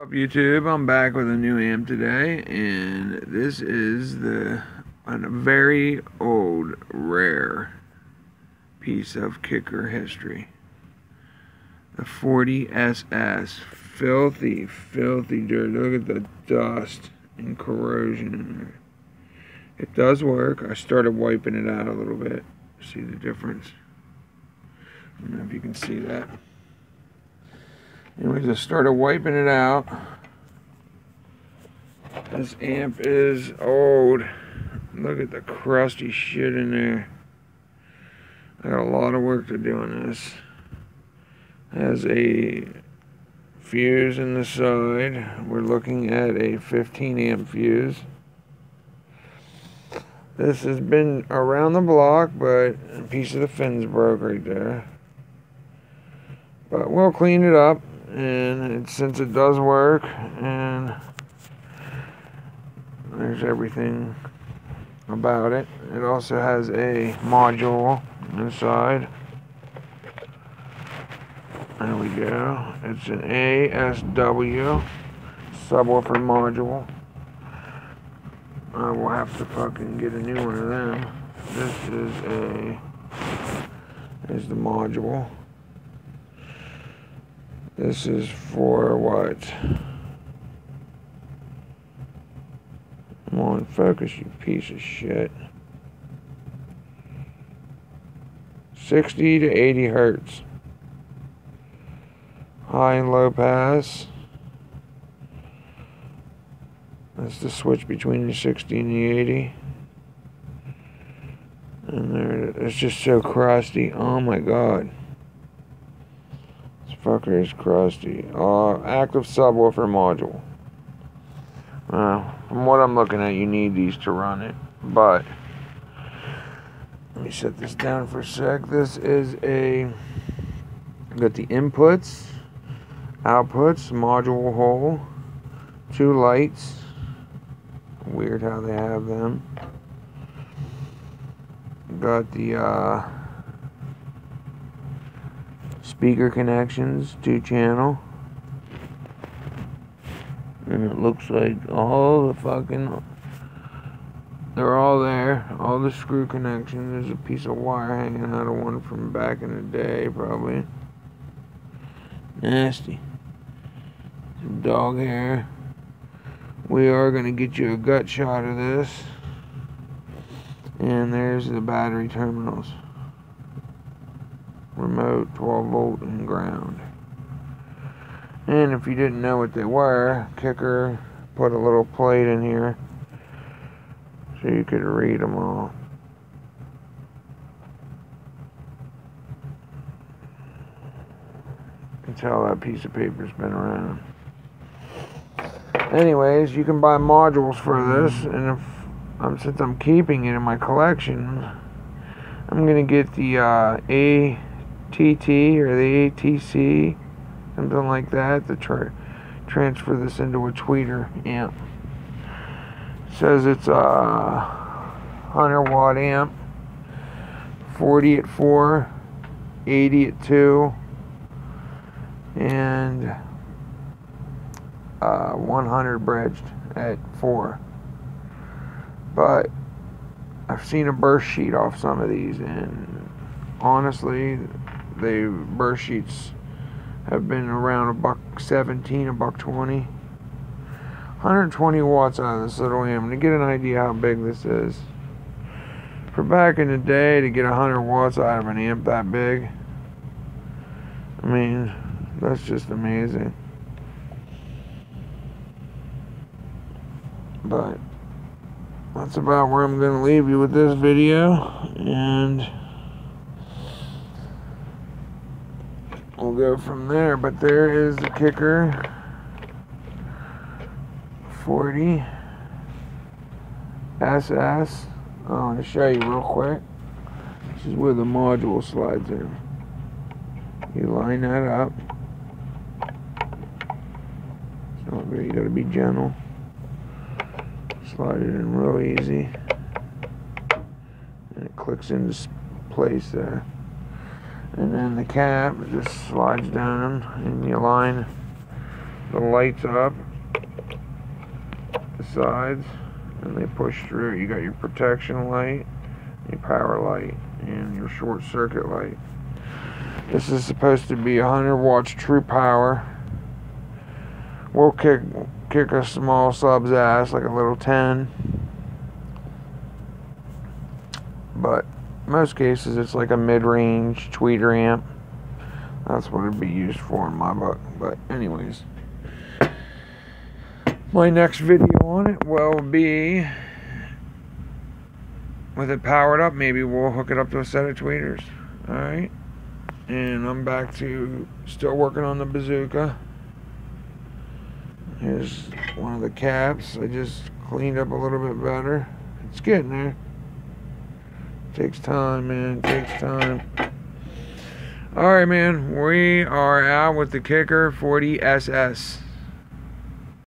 Up YouTube, I'm back with a new amp today, and this is a very old, rare piece of kicker history. The 40SS. Filthy, filthy dirt. Look at the dust and corrosion in there. It does work. I started wiping it out a little bit. See the difference? I don't know if you can see that. Anyways, I started wiping it out. This amp is old. Look at the crusty shit in there. I got a lot of work to do on this. It has a fuse in the side. We're looking at a 15 amp fuse. This has been around the block, but a piece of the fins broke right there. But we'll clean it up. And since it does work, and there's everything about it. It also has a module inside. There we go. It's an ASW subwoofer module. I will have to fucking get a new one of them. Is the module. This is for what? Come on, focus, you piece of shit. 60 to 80 hertz. High and low pass. That's the switch between the 60 and the 80. And there, it's just so crusty. Oh my god. Fucker is crusty. Active subwoofer module. From what I'm looking at, you need these to run it. But let me set this down for a sec. This is got the inputs, outputs, module hole, 2 lights. Weird how they have them. Got the speaker connections, 2 channel, and it looks like all the fucking, they're all there, all the screw connections. There's a piece of wire hanging out of one from back in the day, probably. Nasty. Some dog hair. We are going to get you a gut shot of this, and there's the battery terminals. Remote, 12 volt, and ground. And if you didn't know what they were, Kicker put a little plate in here so you could read them all. You can tell that piece of paper's been around. Anyways, you can buy modules for this, and if since I'm keeping it in my collection, I'm gonna get the ATT or the ATC, something like that, to transfer this into a tweeter amp. It says it's a 100 watt amp, 40 at 4, 80 at 2, and 100 bridged at 4. But I've seen a burst sheet off some of these, and honestly, the burst sheets have been around $1.17, $1.20. 120 watts out of this little amp. To get an idea how big this is, for back in the day, to get 100 watts out of an amp that big, I mean, that's just amazing. But that's about where I'm going to leave you with this video, and we'll go from there. But there is the Kicker 40 SS. I want to show you real quick. This is where the module slides in. You line that up. So you got to be gentle. Slide it in real easy, and it clicks into place there. And then the cap just slides down, and you line the lights up, the sides, and they push through. You got your protection light, your power light, and your short circuit light. This is supposed to be 100 watts true power. We'll kick a small sub's ass, like a little 10. But most cases it's like a mid-range tweeter amp. That's what it'd be used for in my book. But anyways, my next video on it will be with it powered up. Maybe we'll hook it up to a set of tweeters. Alright, and I'm back to still working on the bazooka. Here's one of the caps. I just cleaned up a little bit better. It's getting there. Takes time, man. Takes time. Alright, man. We are out with the Kicker 40SS.